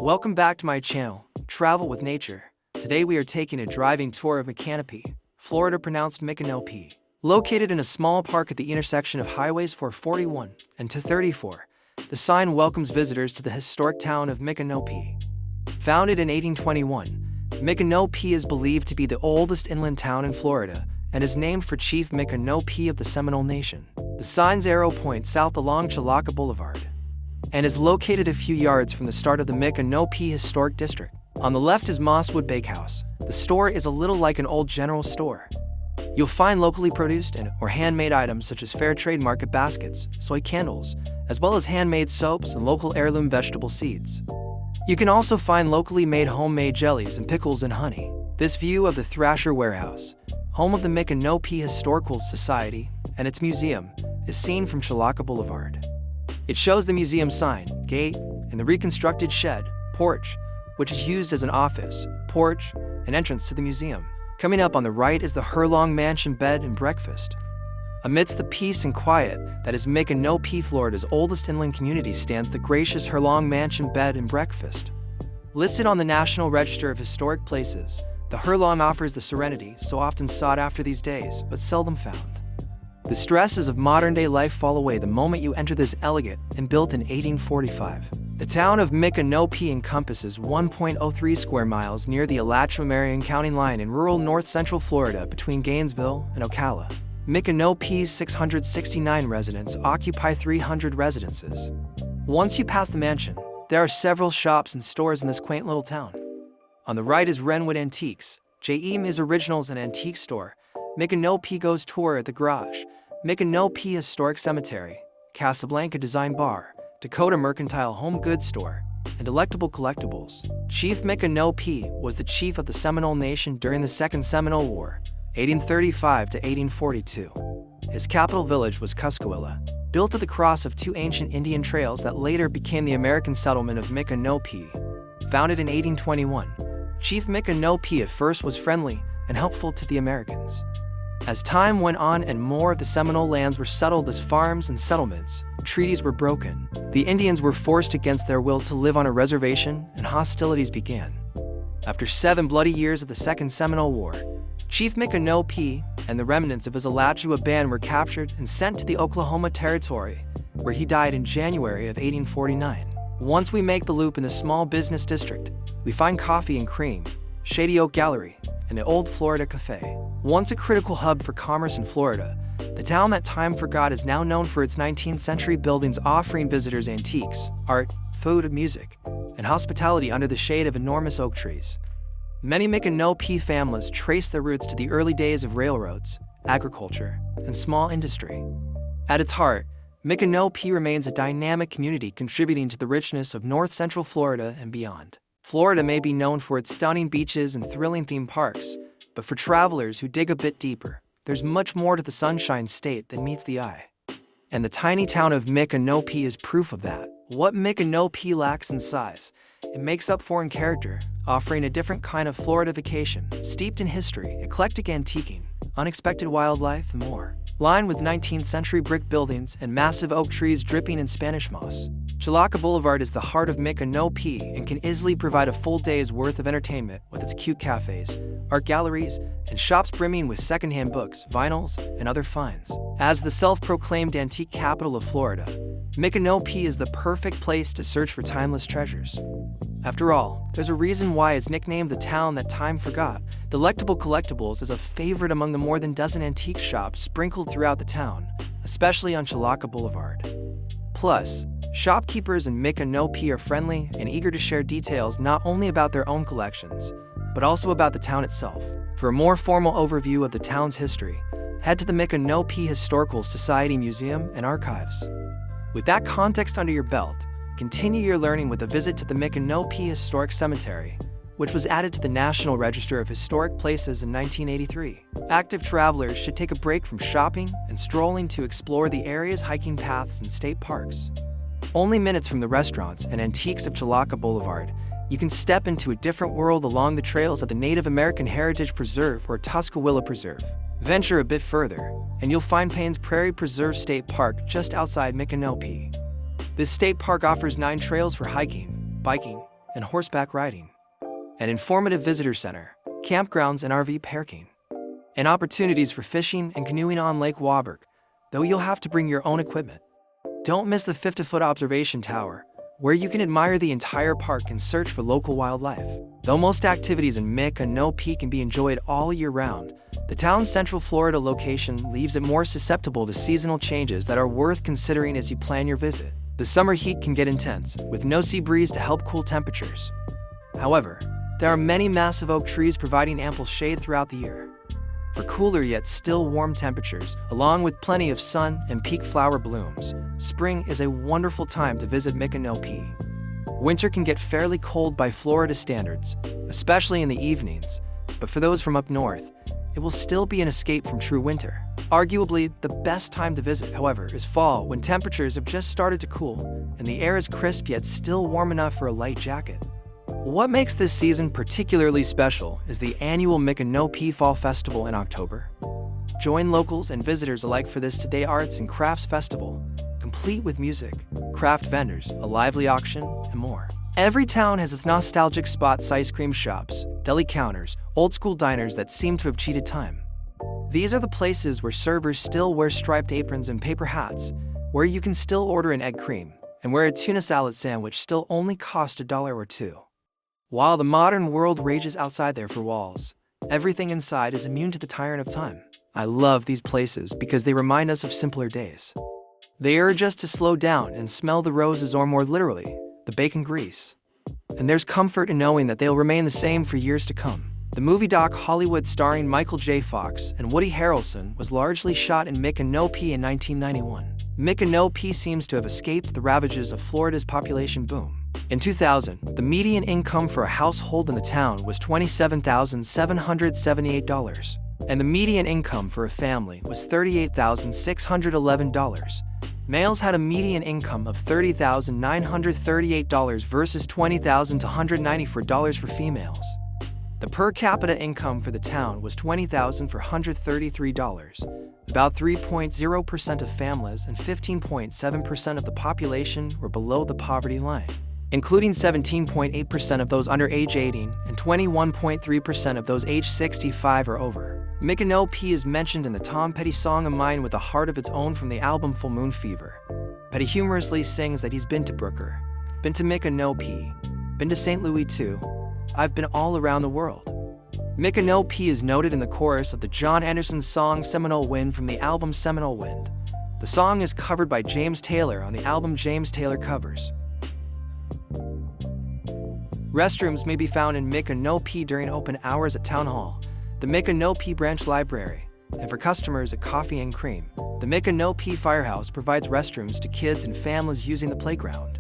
Welcome back to my channel, Travel with Nature. Today we are taking a driving tour of Micanopy, Florida, pronounced Micanopy. Located in a small park at the intersection of highways 441 and 234, the sign welcomes visitors to the historic town of Micanopy. Founded in 1821, Micanopy is believed to be the oldest inland town in Florida and is named for Chief Micanopy of the Seminole Nation. The sign's arrow points south along Chilaka Boulevard and is located a few yards from the start of the Micanopy Historic District. On the left is Mosswood Bakehouse. The store is a little like an old general store. You'll find locally produced or handmade items such as fair trade market baskets, soy candles, as well as handmade soaps and local heirloom vegetable seeds. You can also find locally made homemade jellies and pickles and honey. This view of the Thrasher Warehouse, home of the Micanopy Historical Society and its museum, is seen from Chilaka Boulevard. It shows the museum sign, gate, and the reconstructed shed, porch, which is used as an office, porch, and entrance to the museum. Coming up on the right is the Herlong Mansion Bed and Breakfast. Amidst the peace and quiet that is Micanopy, Florida's oldest inland community, stands the gracious Herlong Mansion Bed and Breakfast. Listed on the National Register of Historic Places, the Herlong offers the serenity so often sought after these days, but seldom found. The stresses of modern-day life fall away the moment you enter this elegant and built in 1845. The town of Micanopy encompasses 1.03 square miles near the Alachua-Marion County line in rural north-central Florida between Gainesville and Ocala. Micanopy's 669 residents occupy 300 residences. Once you pass the mansion, there are several shops and stores in this quaint little town. On the right is Renwood Antiques, J.E.'s Originals and Antique Store, Micanopy Goes Tour at the Garage, Micanopy Historic Cemetery, Casablanca Design Bar, Dakota Mercantile Home Goods Store, and Delectable Collectibles. Chief Micanopy was the chief of the Seminole Nation during the Second Seminole War, 1835 to 1842. His capital village was Cuscahuila, built at the cross of two ancient Indian trails that later became the American settlement of Micanopy. Founded in 1821, Chief Micanopy at first was friendly and helpful to the Americans. As time went on and more of the Seminole lands were settled as farms and settlements, treaties were broken. The Indians were forced against their will to live on a reservation, and hostilities began. After 7 bloody years of the Second Seminole War, Chief Micanopy and the remnants of his Alachua band were captured and sent to the Oklahoma Territory, where he died in January of 1849. Once we make the loop in the small business district, we find Coffee and Cream, Shady Oak Gallery, and the Old Florida Cafe. Once a critical hub for commerce in Florida, the town that time forgot is now known for its 19th century buildings offering visitors antiques, art, food, music, and hospitality under the shade of enormous oak trees. Many Micanopy families trace their roots to the early days of railroads, agriculture, and small industry. At its heart, Micanopy remains a dynamic community contributing to the richness of north-central Florida and beyond. Florida may be known for its stunning beaches and thrilling theme parks, but for travelers who dig a bit deeper, there's much more to the Sunshine State than meets the eye. And the tiny town of Micanopy is proof of that. What Micanopy lacks in size, it makes up for in character, offering a different kind of Florida vacation, steeped in history, eclectic antiquing, unexpected wildlife, and more. Lined with 19th century brick buildings and massive oak trees dripping in Spanish moss, Chilaka Boulevard is the heart of Micanopy and can easily provide a full day's worth of entertainment with its cute cafes, art galleries, and shops brimming with secondhand books, vinyls, and other finds. As the self-proclaimed antique capital of Florida, Micanopy is the perfect place to search for timeless treasures. After all, there's a reason why it's nicknamed the town that time forgot. Delectable Collectibles is a favorite among the more than dozen antique shops sprinkled throughout the town, especially on Chilaka Boulevard. Plus, shopkeepers in Micanopy are friendly and eager to share details not only about their own collections, but also about the town itself. For a more formal overview of the town's history, head to the Micanopy Historical Society Museum and Archives. With that context under your belt, continue your learning with a visit to the Micanopy Historic Cemetery, which was added to the National Register of Historic Places in 1983. Active travelers should take a break from shopping and strolling to explore the area's hiking paths and state parks. Only minutes from the restaurants and antiques of Chilaka Boulevard, you can step into a different world along the trails of the Native American Heritage Preserve or Tuscaloosa Preserve. Venture a bit further, and you'll find Payne's Prairie Preserve State Park just outside Micanopy. This state park offers 9 trails for hiking, biking, and horseback riding. An informative visitor center, campgrounds and RV parking. And opportunities for fishing and canoeing on Lake Waburg, though you'll have to bring your own equipment. Don't miss the 50-foot observation tower, where you can admire the entire park and search for local wildlife. Though most activities in Micanopy can be enjoyed all year round, the town's Central Florida location leaves it more susceptible to seasonal changes that are worth considering as you plan your visit. The summer heat can get intense, with no sea breeze to help cool temperatures. However, there are many massive oak trees providing ample shade throughout the year. For cooler yet still warm temperatures, along with plenty of sun and peak flower blooms, spring is a wonderful time to visit Micanopy. Winter can get fairly cold by Florida standards, especially in the evenings, but for those from up north, it will still be an escape from true winter. Arguably, the best time to visit, however, is fall, when temperatures have just started to cool, and the air is crisp yet still warm enough for a light jacket. What makes this season particularly special is the annual Micanopy Fall Festival in October. Join locals and visitors alike for this two-day arts and crafts festival, complete with music, craft vendors, a lively auction, and more. Every town has its nostalgic spots: ice cream shops, deli counters, old-school diners that seem to have cheated time. These are the places where servers still wear striped aprons and paper hats, where you can still order an egg cream, and where a tuna salad sandwich still only costs $1 or $2. While the modern world rages outside their four walls, everything inside is immune to the tyrant of time. I love these places because they remind us of simpler days. They urge us to slow down and smell the roses, or more literally, the bacon grease. And there's comfort in knowing that they'll remain the same for years to come. The movie doc Hollywood starring Michael J. Fox and Woody Harrelson was largely shot in Micanopy in 1991. Micanopy seems to have escaped the ravages of Florida's population boom. In 2000, the median income for a household in the town was $27,778, and the median income for a family was $38,611. Males had a median income of $30,938 versus $20,294 for females. The per capita income for the town was $20,433. About 3.0% of families and 15.7% of the population were below the poverty line, including 17.8% of those under age 18 and 21.3% of those age 65 or over. Micanopy is mentioned in the Tom Petty song "A Mind with a Heart of Its Own" from the album Full Moon Fever. Petty humorously sings that he's been to Brooker, been to Micanopy, been to St. Louis too. I've been all around the world. Micanopy is noted in the chorus of the John Anderson song "Seminole Wind" from the album Seminole Wind. The song is covered by James Taylor on the album James Taylor Covers. Restrooms may be found in Micanopy during open hours at Town Hall, the Micanopy Branch Library, and for customers at Coffee and Cream, the Micanopy Firehouse provides restrooms to kids and families using the playground.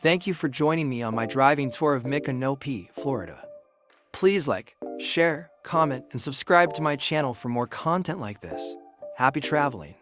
Thank you for joining me on my driving tour of Micanopy, Florida. Please like, share, comment, and subscribe to my channel for more content like this. Happy traveling!